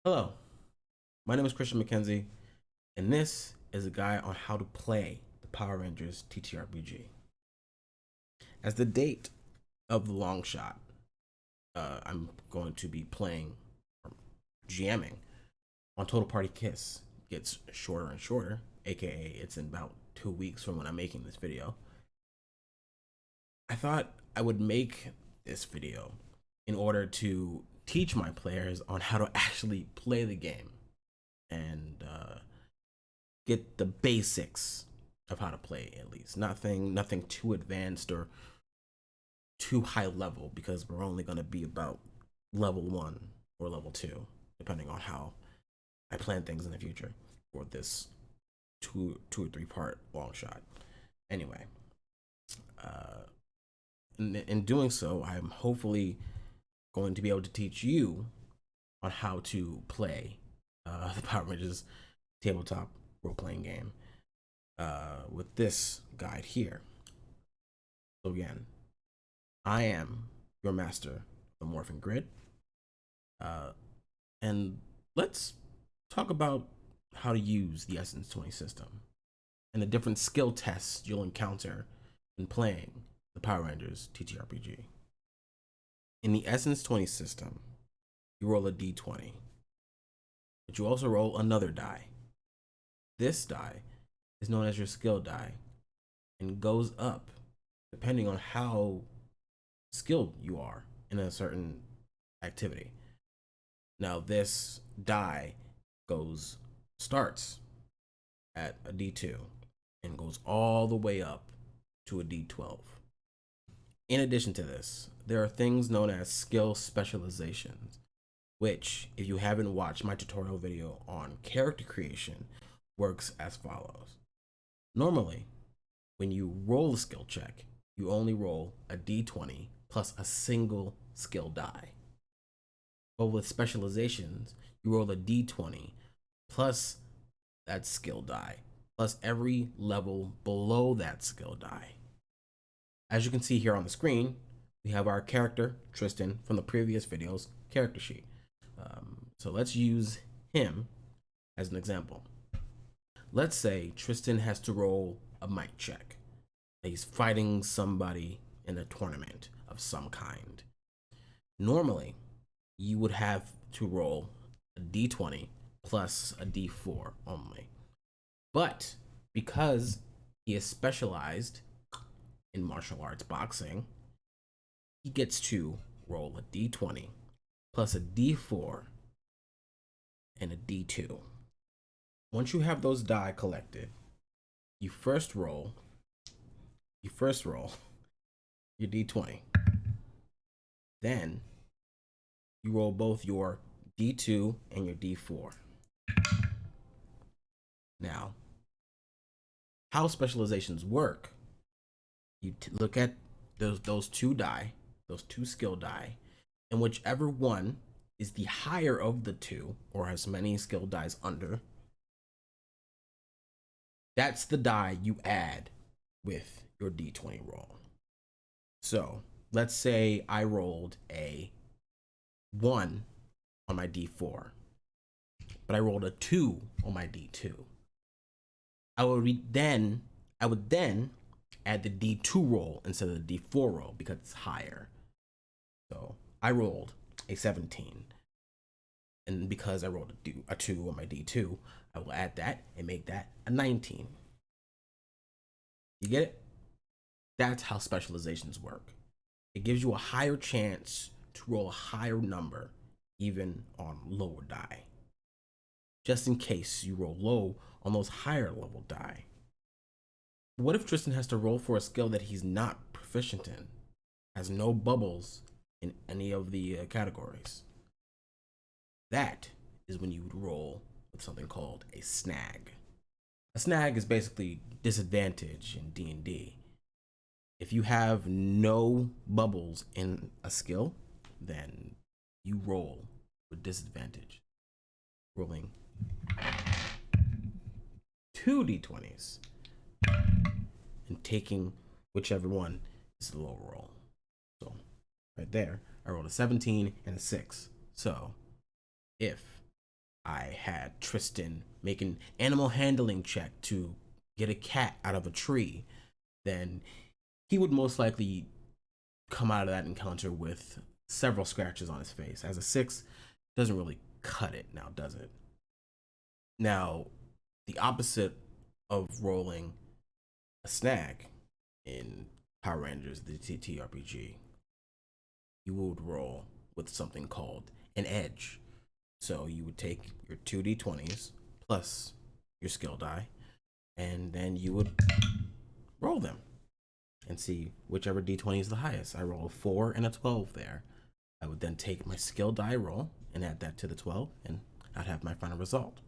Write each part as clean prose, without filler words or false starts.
Hello, my name is Christian McKenzie, and this is a guide on how to play the Power Rangers TTRPG. As the date of the long shot, I'm going to be playing or GMing on TotalPartyKiss gets shorter and shorter, aka it's in about 2 weeks from when I'm making this video. I thought I would make this video in order to teach my players on how to actually play the game and get the basics of how to play, at least nothing too advanced or too high level, because we're only going to be about level 1 or level 2 depending on how I plan things in the future for this two or three part long shot. Anyway, in doing so, I'm hopefully going to be able to teach you on how to play the Power Rangers tabletop role playing game with this guide here. So again, I am your master of the Morphin Grid, and let's talk about how to use the Essence 20 system and the different skill tests you'll encounter in playing the Power Rangers TTRPG. In the Essence 20 system, you roll a d20, but you also roll another die. This die is known as your skill die and goes up depending on how skilled you are in a certain activity. Now, this die starts at a d2 and goes all the way up to a d12. In addition to this, there are things known as skill specializations, which, if you haven't watched my tutorial video on character creation, works as follows. Normally, when you roll a skill check, you only roll a d20 plus a single skill die. But with specializations, you roll a d20 plus that skill die, plus every level below that skill die. As you can see here on the screen, we have our character, Tristan, from the previous video's character sheet. So let's use him as an example. Let's say Tristan has to roll a might check. He's fighting somebody in a tournament of some kind. Normally, you would have to roll a d20 plus a d4 only. But because he is specialized in martial arts boxing, he gets to roll a d20 plus a d4 and a d2. Once you have those die collected, you first roll your d20. Then you roll both your d2 and your d4. Now, how specializations work, you look at those two die, those two skill die, and whichever one is the higher of the two, or has many skill dies under, that's the die you add with your d20 roll. So let's say I rolled a 1 on my d4, but I rolled a 2 on my d2. I would then add the d2 roll instead of the d4 roll because it's higher. So I rolled a 17, and because I rolled a 2 on my d2, I will add that and make that a 19. You get it? That's how specializations work. It gives you a higher chance to roll a higher number even on lower die, just in case you roll low on those higher level die. What if Tristan has to roll for a skill that he's not proficient in, has no bubbles in any of the categories? That is when you would roll with something called a snag. A snag is basically disadvantage in D&D. If you have no bubbles in a skill, then you roll with disadvantage, rolling 2 d20s and taking whichever one is the lower roll. So right there, I rolled a 17 and a 6. So if I had Tristan make an animal handling check to get a cat out of a tree, then he would most likely come out of that encounter with several scratches on his face. As a 6, doesn't really cut it now, does it? Now, the opposite of rolling a snag in Power Rangers, the TTRPG, you would roll with something called an edge. So you would take your 2d20s plus your skill die, and then you would roll them and see whichever d20 is the highest. I roll a 4 and a 12 there. I would then take my skill die roll and add that to the 12, and I'd have my final result.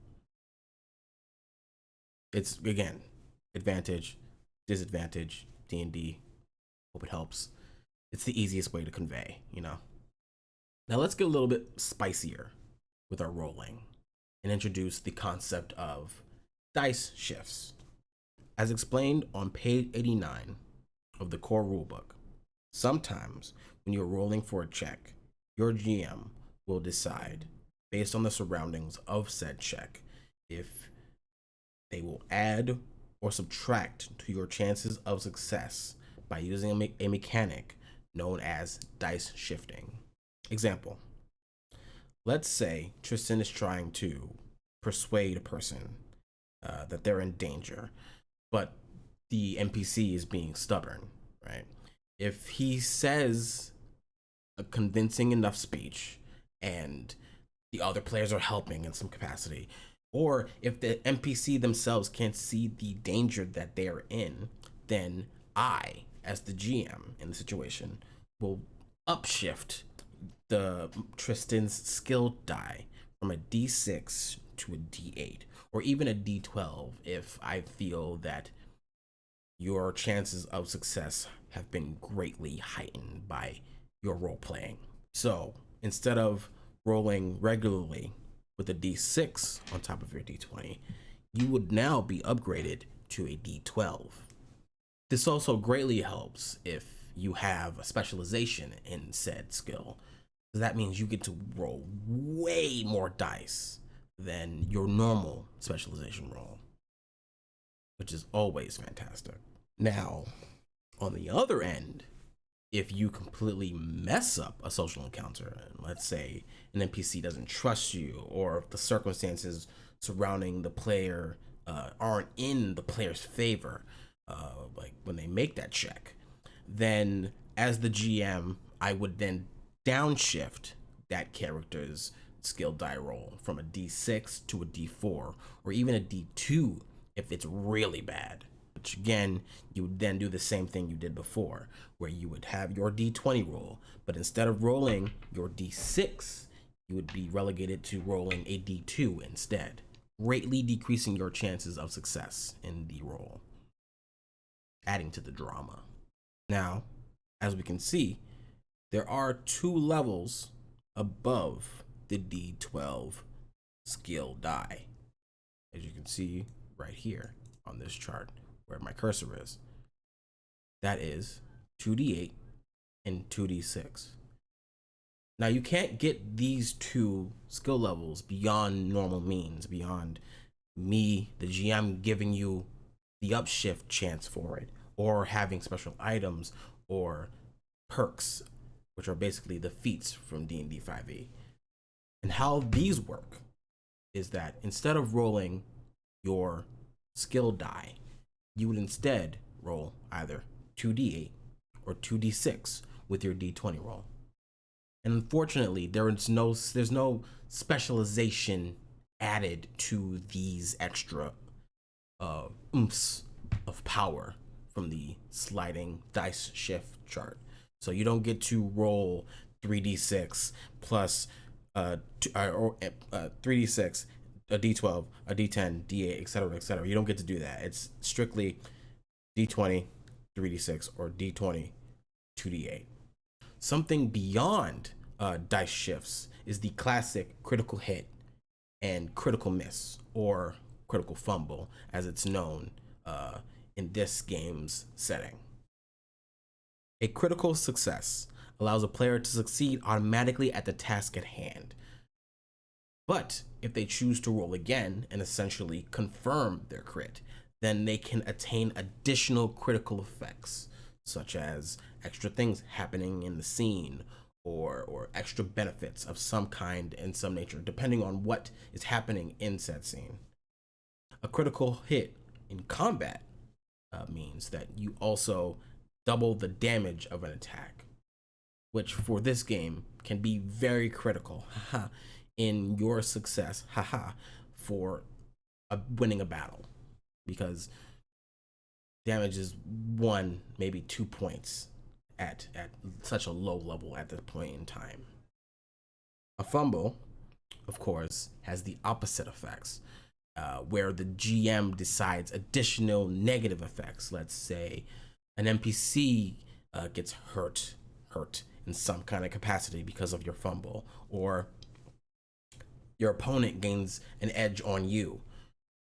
It's, again, advantage, disadvantage, D&D. Hope it helps. It's the easiest way to convey, you know. Now let's get a little bit spicier with our rolling and introduce the concept of dice shifts. As explained on page 89 of the core rulebook, sometimes when you're rolling for a check, your GM will decide, based on the surroundings of said check, if they will add or subtract to your chances of success by using a mechanic known as dice shifting. Example, let's say Tristan is trying to persuade a person that they're in danger, but the NPC is being stubborn, right? If he says a convincing enough speech and the other players are helping in some capacity, or if the NPC themselves can't see the danger that they're in, then I, as the GM in the situation, will upshift the Tristan's skill die from a D6 to a D8, or even a D12 if I feel that your chances of success have been greatly heightened by your role playing. So instead of rolling regularly with a D6 on top of your D20, you would now be upgraded to a D12. This also greatly helps if you have a specialization in said skill. That means you get to roll way more dice than your normal specialization roll, which is always fantastic. Now, on the other end, if you completely mess up a social encounter, and let's say an NPC doesn't trust you, or if the circumstances surrounding the player aren't in the player's favor, like when they make that check, then as the GM, I would then downshift that character's skill die roll from a D6 to a D4, or even a D2 if it's really bad. Which again, you would then do the same thing you did before, where you would have your D20 roll, but instead of rolling your D6, you would be relegated to rolling a D2 instead, greatly decreasing your chances of success in the roll, adding to the drama. Now, as we can see, there are 2 levels above the D12 skill die, as you can see right here on this chart where my cursor is. That is 2d8 and 2d6. Now you can't get these 2 skill levels beyond normal means, beyond me, the GM, giving you the upshift chance for it, or having special items or perks, which are basically the feats from D&D 5e. And how these work is that instead of rolling your skill die, you would instead roll either 2d8 or 2d6 with your d20 roll. And unfortunately, there's no specialization added to these extra oomphs of power from the sliding dice shift chart. So you don't get to roll 3d6 plus 3d6, a d12, a d10, d8, etc., etc. You don't get to do that. It's strictly d20, 3d6, or d20, 2d8. Something beyond dice shifts is the classic critical hit and critical miss, or critical fumble, as it's known in this game's setting. A critical success allows a player to succeed automatically at the task at hand. But if they choose to roll again and essentially confirm their crit, then they can attain additional critical effects, such as extra things happening in the scene or extra benefits of some kind and some nature, depending on what is happening in said scene. A critical hit in combat means that you also double the damage of an attack, which for this game can be very critical in your success for winning a battle, because damage is 1, maybe 2 points at such a low level at this point in time. A fumble, of course, has the opposite effects, where the GM decides additional negative effects. Let's say an NPC gets hurt in some kind of capacity because of your fumble, or your opponent gains an edge on you.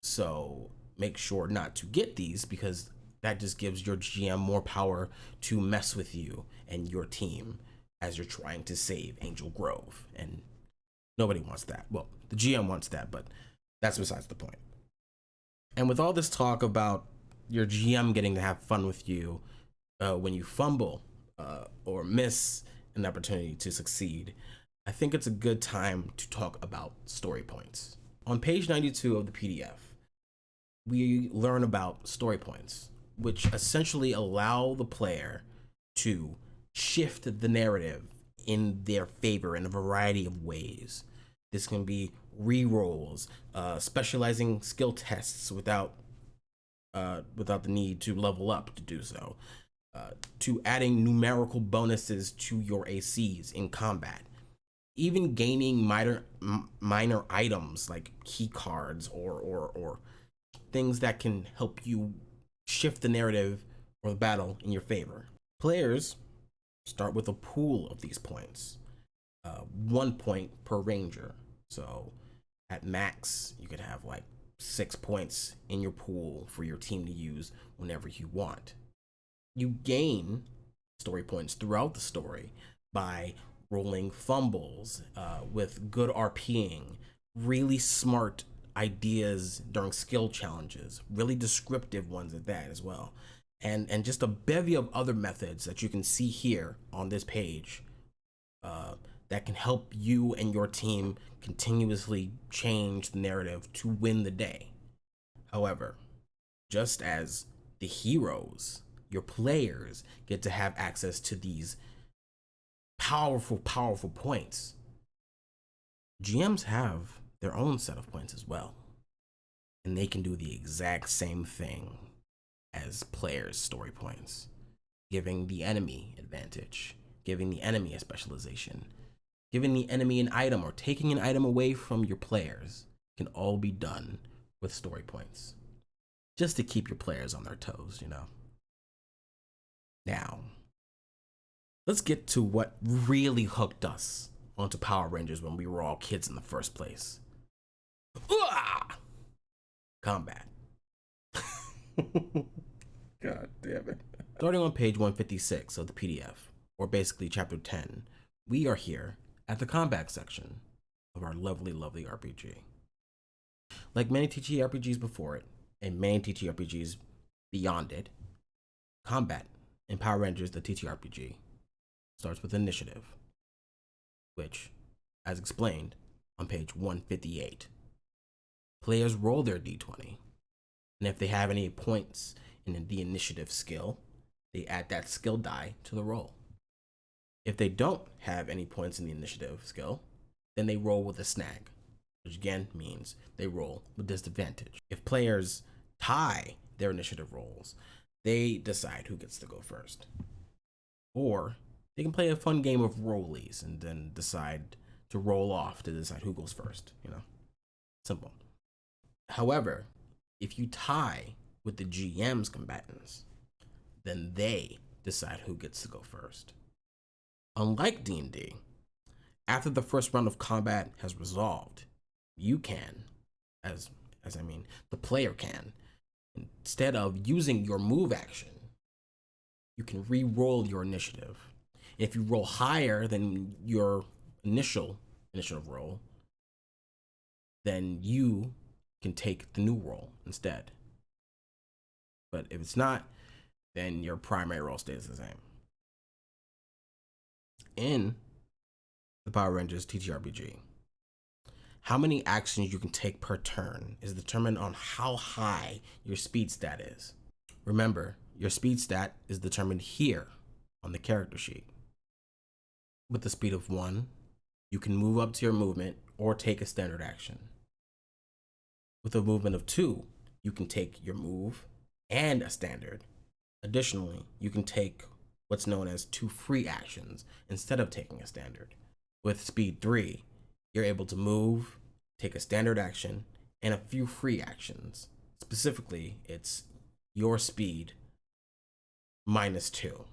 So make sure not to get these, because that just gives your GM more power to mess with you and your team as you're trying to save Angel Grove. And nobody wants that. Well, the GM wants that, but that's besides the point. And with all this talk about your GM getting to have fun with you when you fumble or miss an opportunity to succeed, I think it's a good time to talk about story points. On page 92 of the PDF, we learn about story points, which essentially allow the player to shift the narrative in their favor in a variety of ways. This can be re-rolls, specializing skill tests without the need to level up to do so, to adding numerical bonuses to your ACs in combat, even gaining minor items like key cards or things that can help you shift the narrative or the battle in your favor. Players start with a pool of these points, 1 point per ranger. So at max, you could have like 6 points in your pool for your team to use whenever you want. You gain story points throughout the story by rolling fumbles with good RPing, really smart ideas during skill challenges, really descriptive ones at that as well, and just a bevy of other methods that you can see here on this page that can help you and your team continuously change the narrative to win the day. However, just as the heroes, your players get to have access to these powerful points, GMs have their own set of points as well, and they can do the exact same thing as players' story points, giving the enemy advantage, giving the enemy a specialization, giving the enemy an item, or taking an item away from your players can all be done with story points, just to keep your players on their toes, you know. Now, let's get to what really hooked us onto Power Rangers when we were all kids in the first place. Combat. God damn it. Starting on page 156 of the PDF, or basically chapter 10, we are here at the combat section of our lovely RPG. Like many TTRPGs before it, and many TTRPGs beyond it, combat in Power Rangers the TTRPG starts with initiative, which, as explained on page 158, players roll their d20, and if they have any points in the initiative skill, they add that skill die to the roll. If they don't have any points in the initiative skill, then they roll with a snag, which again means they roll with disadvantage. If players tie their initiative rolls, they decide who gets to go first. Or they can play a fun game of rollies and then decide to roll off to decide who goes first, you know? Simple. However, if you tie with the GM's combatants, then they decide who gets to go first. Unlike D&D, after the first round of combat has resolved, you can, the player can, instead of using your move action, you can re-roll your initiative. If you roll higher than your initial roll, then you can take the new role instead. But if it's not, then your primary role stays the same. In the Power Rangers TTRPG, how many actions you can take per turn is determined on how high your speed stat is. Remember, your speed stat is determined here on the character sheet. With the speed of 1, you can move up to your movement or take a standard action. With a movement of 2, you can take your move and a standard. Additionally, you can take what's known as 2 free actions instead of taking a standard. With speed 3, you're able to move, take a standard action, and a few free actions. Specifically, it's your speed minus 2.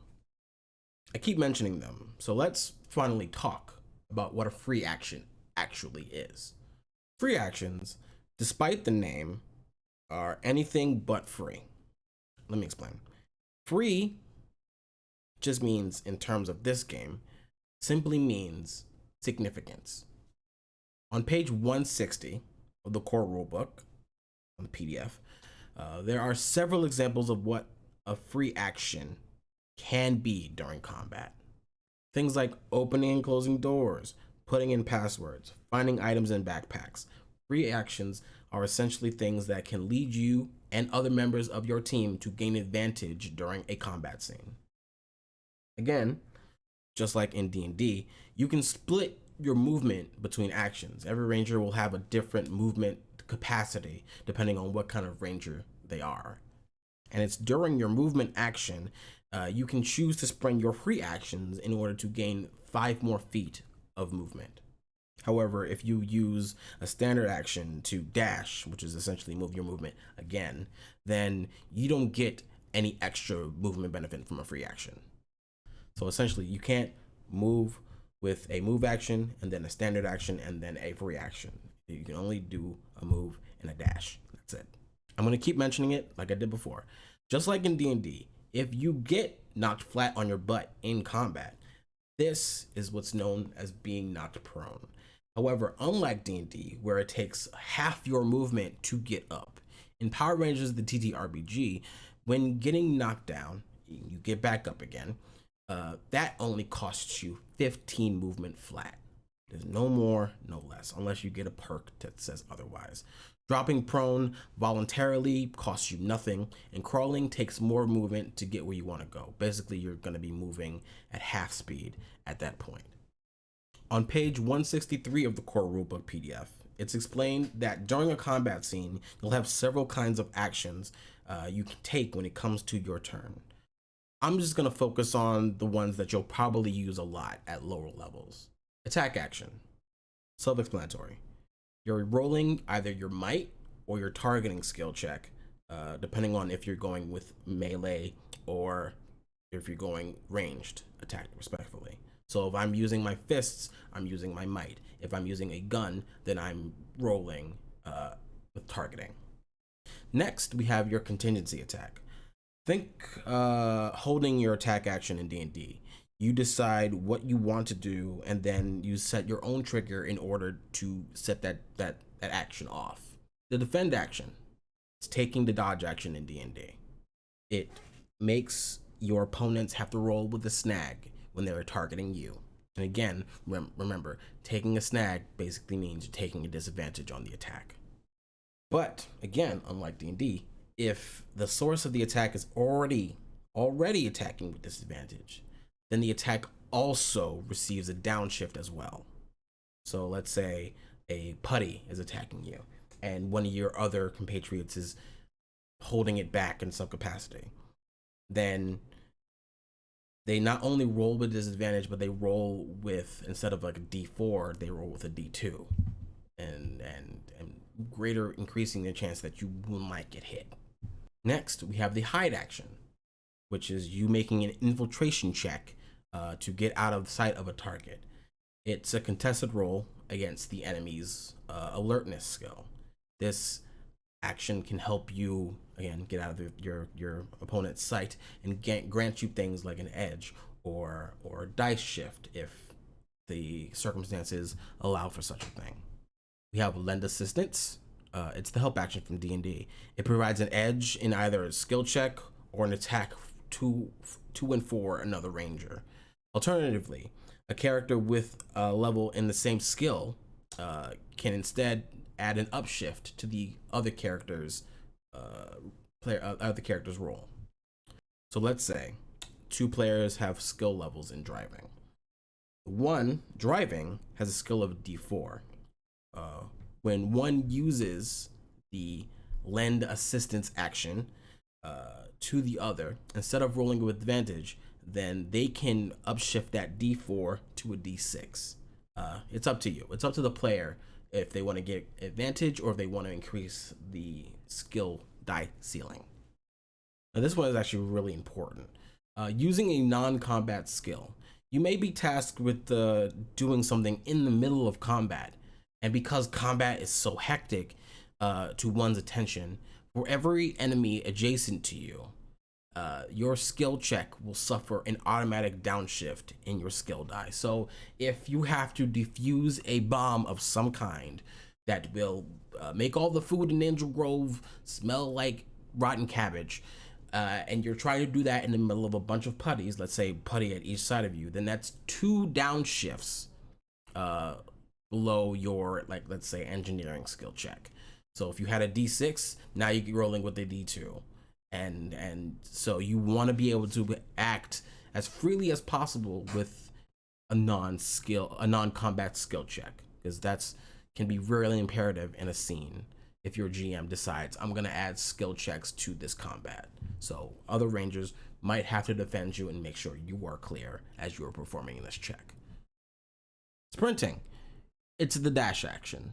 I keep mentioning them, so let's finally talk about what a free action actually is. Free actions, despite the name, are anything but free. Let me explain. Free just means, in terms of this game, simply means significance. On page 160 of the core rulebook, on the PDF, there are several examples of what a free action can be during combat. Things like opening and closing doors, putting in passwords, finding items in backpacks. Free actions are essentially things that can lead you and other members of your team to gain advantage during a combat scene. Again, just like in D&D, you can split your movement between actions. Every ranger will have a different movement capacity depending on what kind of ranger they are. And it's during your movement action, you can choose to spend your free actions in order to gain 5 more feet of movement. However, if you use a standard action to dash, which is essentially move your movement again, then you don't get any extra movement benefit from a free action. So essentially, you can't move with a move action and then a standard action and then a free action. You can only do a move and a dash. That's it. I'm going to keep mentioning it like I did before. Just like in D&D, if you get knocked flat on your butt in combat, this is what's known as being knocked prone. However, unlike D&D, where it takes half your movement to get up, in Power Rangers, the TTRPG, when getting knocked down, you get back up again, that only costs you 15 movement flat. There's no more, no less, unless you get a perk that says otherwise. Dropping prone voluntarily costs you nothing, and crawling takes more movement to get where you want to go. Basically, you're going to be moving at half speed at that point. On page 163 of the core rulebook PDF, it's explained that during a combat scene, you'll have several kinds of actions you can take when it comes to your turn. I'm just going to focus on the ones that you'll probably use a lot at lower levels. Attack action. Self-explanatory. You're rolling either your might or your targeting skill check, depending on if you're going with melee or if you're going ranged attack, respectively. So if I'm using my fists, I'm using my might. If I'm using a gun, then I'm rolling with targeting. Next, we have your contingency attack. Think holding your attack action in D&D. You decide what you want to do, and then you set your own trigger in order to set that action off. The defend action is taking the dodge action in D&D. It makes your opponents have to roll with a snag when they're targeting you. And again, remember, taking a snag basically means you're taking a disadvantage on the attack. But again, unlike D&D, if the source of the attack is already attacking with disadvantage, then the attack also receives a downshift as well. So let's say a putty is attacking you, and one of your other compatriots is holding it back in some capacity. Then they not only roll with disadvantage, but they roll with, instead of like a D4, they roll with a D2, and greater increasing the chance that you might get hit. Next, we have the hide action, which is you making an infiltration check to get out of sight of a target. It's a contested roll against the enemy's alertness skill. This action can help you, again, get out of your opponent's sight and grant you things like an edge or dice shift if the circumstances allow for such a thing. We have lend assistance. It's the help action from D&D. It provides an edge in either a skill check or an attack to and for another ranger. Alternatively, a character with a level in the same skill can instead add an upshift to the other character's role. So let's say 2 players have skill levels in driving. One, driving, has a skill of D4. When one uses the lend assistance action to the other, instead of rolling with advantage, then they can upshift that D4 to a D6. It's up to you. It's up to the player if they want to get advantage or if they want to increase the skill die ceiling. Now, this one is actually really important. Using a non-combat skill, you may be tasked with doing something in the middle of combat, and because combat is so hectic to one's attention, for every enemy adjacent to you, your skill check will suffer an automatic downshift in your skill die. So if you have to defuse a bomb of some kind that will make all the food in Angel Grove smell like rotten cabbage, and you're trying to do that in the middle of a bunch of putties, let's say putty at each side of you, then that's 2 downshifts below your, like, let's say engineering skill check. So if you had a D6, now you're rolling with a D2. And so you want to be able to act as freely as possible with a non-combat skill check, because that's can be really imperative in a scene if your GM decides I'm gonna add skill checks to this combat. So other rangers might have to defend you and make sure you are clear as you are performing this check. Sprinting, it's the dash action.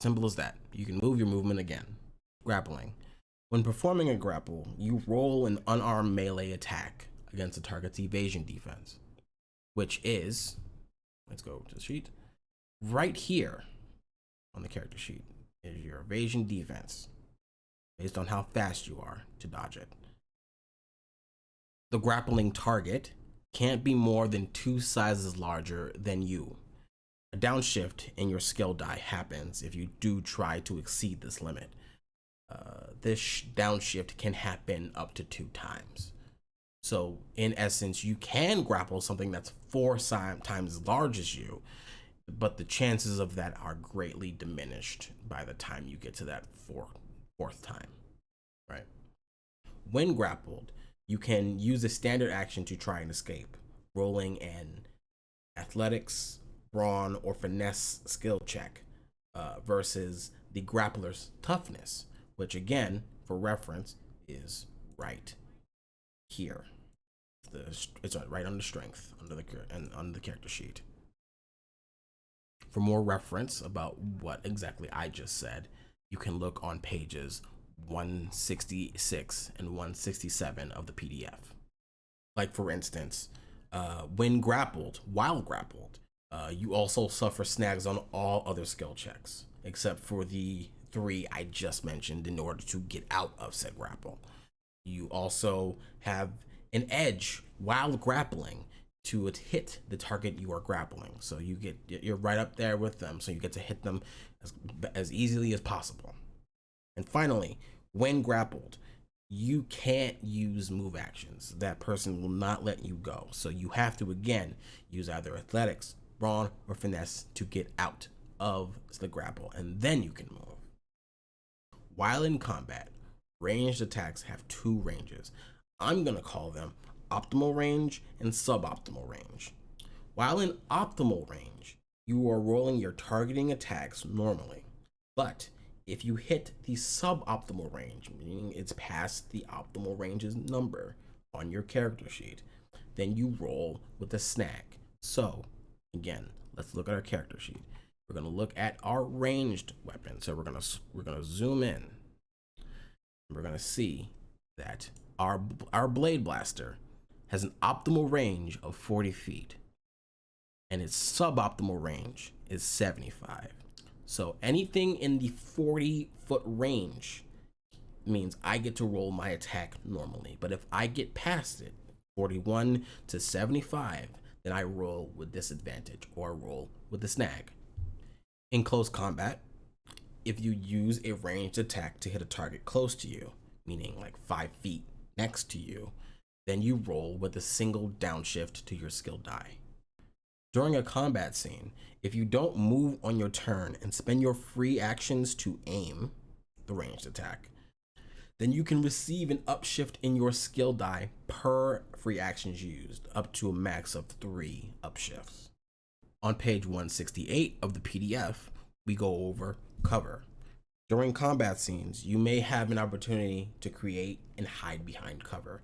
Simple as that. You can move your movement again. Grappling. When performing a grapple, you roll an unarmed melee attack against a target's evasion defense, which is, let's go to the sheet, right here on the character sheet is your evasion defense, based on how fast you are to dodge it. The grappling target can't be more than 2 sizes larger than you. A downshift in your skill die happens if you do try to exceed this limit. This downshift can happen up to 2 times. So in essence, you can grapple something that's 4 times as large as you, but the chances of that are greatly diminished by the time you get to that fourth time, right? When grappled, you can use a standard action to try and escape, rolling an athletics, brawn, or finesse skill check versus the grappler's toughness, which again, for reference, is right here. It's right under strength, under the character sheet. For more reference about what exactly I just said, you can look on pages 166 and 167 of the PDF. Like for instance, while grappled, you also suffer snags on all other skill checks, except for the 3 I just mentioned in order to get out of said grapple. You also have an edge while grappling to hit the target you are grappling. So you're right up there with them, so you get to hit them as easily as possible. And finally, when grappled, you can't use move actions. That person will not let you go. So you have to, again, use either athletics, brawn, or finesse to get out of the grapple, and then you can move. While in combat, ranged attacks have 2 ranges. I'm gonna call them optimal range and suboptimal range. While in optimal range, you are rolling your targeting attacks normally, but if you hit the suboptimal range, meaning it's past the optimal range's number on your character sheet, then you roll with a snag. So again, let's look at our character sheet. We're gonna look at our ranged weapon. So we're gonna zoom in. We're gonna see that our blade blaster has an optimal range of 40 feet, and its suboptimal range is 75. So anything in the 40-foot range means I get to roll my attack normally. But if I get past it, 41 to 75, then I roll with disadvantage or roll with the snag. In close combat, if you use a ranged attack to hit a target close to you, meaning like 5 feet next to you, then you roll with a single downshift to your skill die. During a combat scene, if you don't move on your turn and spend your free actions to aim the ranged attack, then you can receive an upshift in your skill die per free actions used, up to a max of 3 upshifts. On page 168 of the PDF, we go over cover. During combat scenes, you may have an opportunity to create and hide behind cover.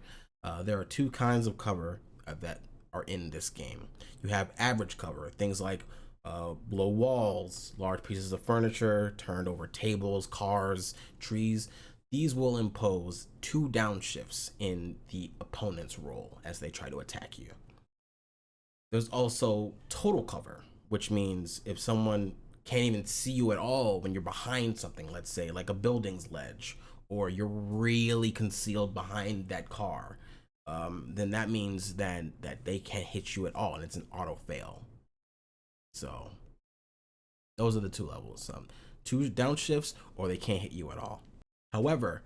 There are 2 kinds of cover that are in this game. You have average cover, things like low walls, large pieces of furniture, turned over tables, cars, trees. These will impose 2 downshifts in the opponent's roll as they try to attack you. There's also total cover, which means if someone can't even see you at all when you're behind something, let's say like a building's ledge, or you're really concealed behind that car, then that means that they can't hit you at all, and it's an auto fail. So those are the 2 levels: 2 downshifts, or they can't hit you at all. However,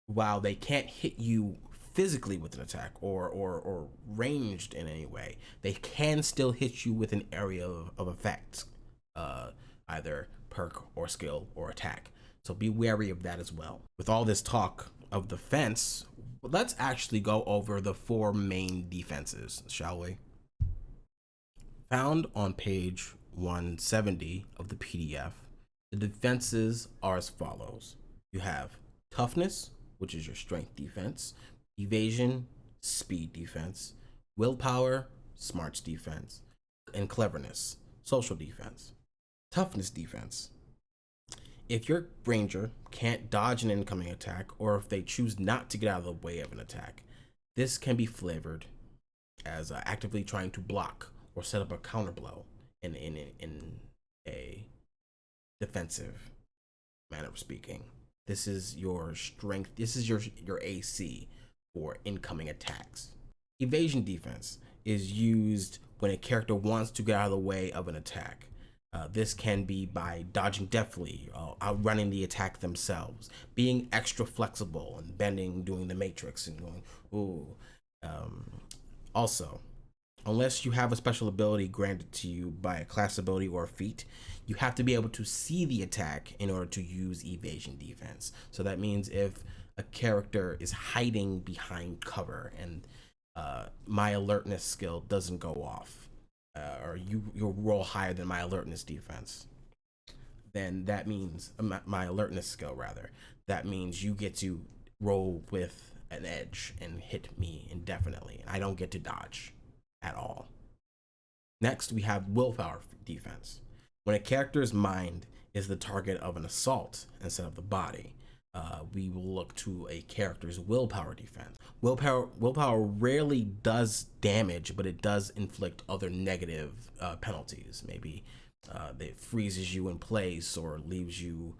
while they can't hit you physically with an attack or ranged in any way, they can still hit you with an area of effect, either perk or skill or attack. So be wary of that as well. With all this talk of defense, let's actually go over the 4 main defenses, shall we? Found on page 170 of the PDF, the defenses are as follows. You have Toughness, which is your strength defense; Evasion, speed defense; Willpower, smarts defense; and Cleverness, social defense. Toughness defense: if your ranger can't dodge an incoming attack, or if they choose not to get out of the way of an attack, this can be flavored as actively trying to block or set up a counter blow in a defensive manner of speaking. This is your strength. This is your AC for incoming attacks. Evasion defense is used when a character wants to get out of the way of an attack. This can be by dodging deftly, outrunning the attack themselves, being extra flexible and bending, doing the matrix and going, ooh. Also, unless you have a special ability granted to you by a class ability or a feat, you have to be able to see the attack in order to use evasion defense. So that means if a character is hiding behind cover and my alertness skill doesn't go off, or you roll higher than my alertness defense, then that means my alertness skill rather, that means you get to roll with an edge and hit me indefinitely, and I don't get to dodge at all. Next, we have willpower defense. When a character's mind is the target of an assault instead of the body, we will look to a character's willpower defense. Willpower rarely does damage, but it does inflict other negative penalties. Maybe it freezes you in place, or leaves you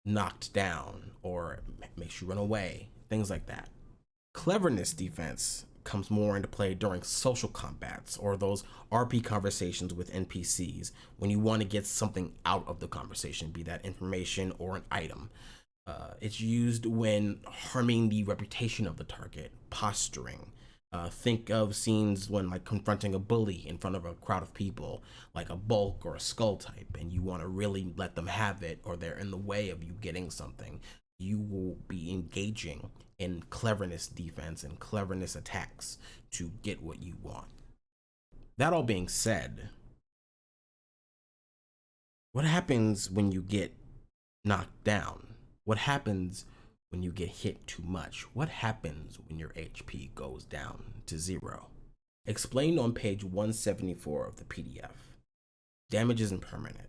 knocked down, or makes you run away, things like that. Cleverness defense comes more into play during social combats or those RP conversations with NPCs when you want to get something out of the conversation, be that information or an item. It's used when harming the reputation of the target, posturing. Think of scenes when like confronting a bully in front of a crowd of people, like a bulk or a skull type, and you want to really let them have it, or they're in the way of you getting something. You will be engaging in cleverness defense and cleverness attacks to get what you want. That all being said, what happens when you get knocked down? What happens when you get hit too much? What happens when your HP goes down to 0? Explained on page 174 of the PDF. Damage isn't permanent.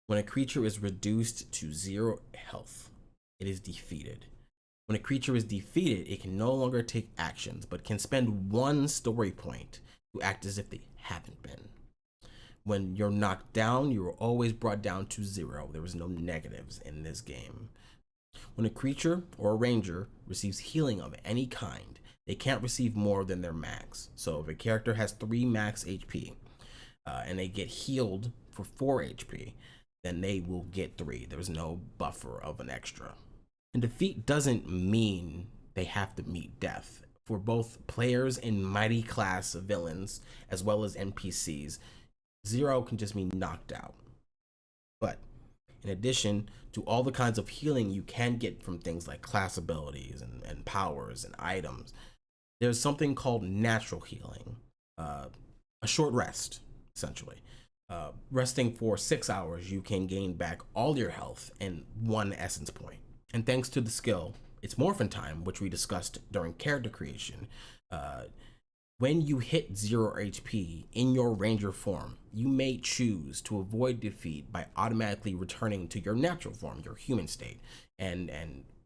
When a creature is reduced to 0 health, it is defeated. When a creature is defeated, it can no longer take actions, but can spend 1 story point to act as if they haven't been. When you're knocked down, you are always brought down to 0. There is no negatives in this game. When a creature or a ranger receives healing of any kind, they can't receive more than their max. So if a character has 3 max HP and they get healed for 4 HP, then they will get 3. There's no buffer of an extra. And defeat doesn't mean they have to meet death. For both players and mighty class villains, as well as NPCs, 0 can just mean knocked out. But in addition to all the kinds of healing you can get from things like class abilities and powers and items, there's something called natural healing, a short rest, essentially. Resting for 6 hours, you can gain back all your health and 1 essence point. And thanks to the skill, it's Morphin Time, which we discussed during character creation. When you hit 0 HP in your ranger form, you may choose to avoid defeat by automatically returning to your natural form, your human state, and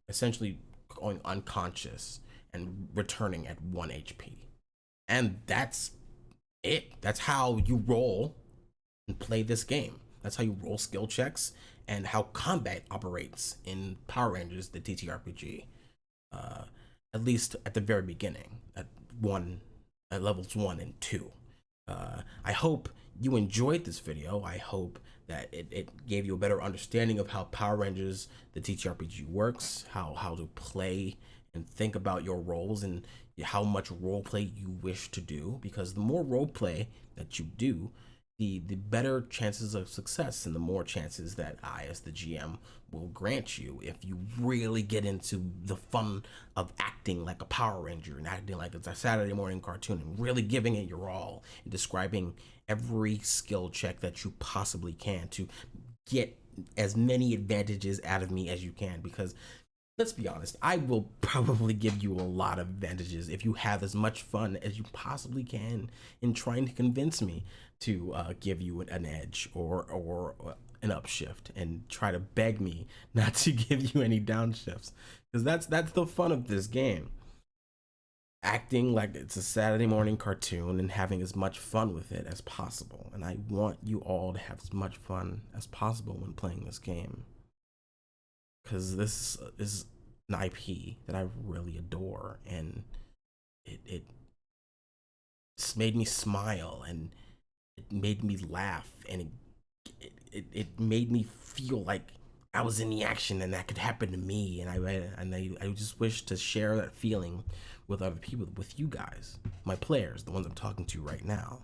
essentially going unconscious and returning at 1 HP. And that's it. That's how you roll and play this game. That's how you roll skill checks and how combat operates in Power Rangers, the TTRPG. At least at the very beginning, at levels 1 and 2. I hope you enjoyed this video. I hope that it gave you a better understanding of how Power Rangers, the TTRPG works, how to play and think about your roles and how much roleplay you wish to do, because the more roleplay that you do, the better chances of success and the more chances that I, as the GM, will grant you if you really get into the fun of acting like a Power Ranger and acting like it's a Saturday morning cartoon and really giving it your all and describing every skill check that you possibly can to get as many advantages out of me as you can. Because let's be honest, I will probably give you a lot of advantages if you have as much fun as you possibly can in trying to convince me to give you an edge or an upshift and try to beg me not to give you any downshifts. Because that's the fun of this game. Acting like it's a Saturday morning cartoon and having as much fun with it as possible. And I want you all to have as much fun as possible when playing this game. Because this is an IP that I really adore, and it made me smile, and it made me laugh, and it made me feel like I was in the action and that could happen to me. And I just wish to share that feeling with other people, with you guys, my players, the ones I'm talking to right now.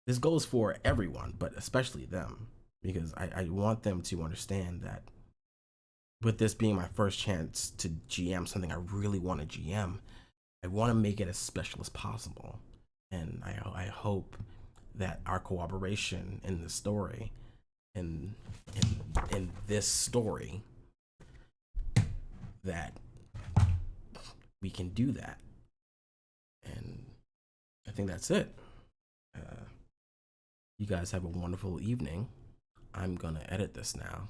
This goes for everyone, but especially them, because I want them to understand that with this being my first chance to GM something I really want to GM, I want to make it as special as possible. And I hope that our cooperation in the story, in this story, that we can do that. And I think that's it. You guys have a wonderful evening. I'm gonna edit this now,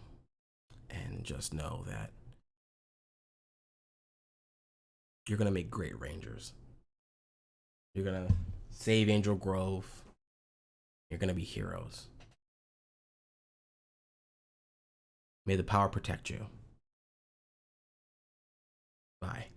and just know that you're gonna make great Rangers. You're gonna save Angel Grove. You're gonna be heroes. May the power protect you. Bye.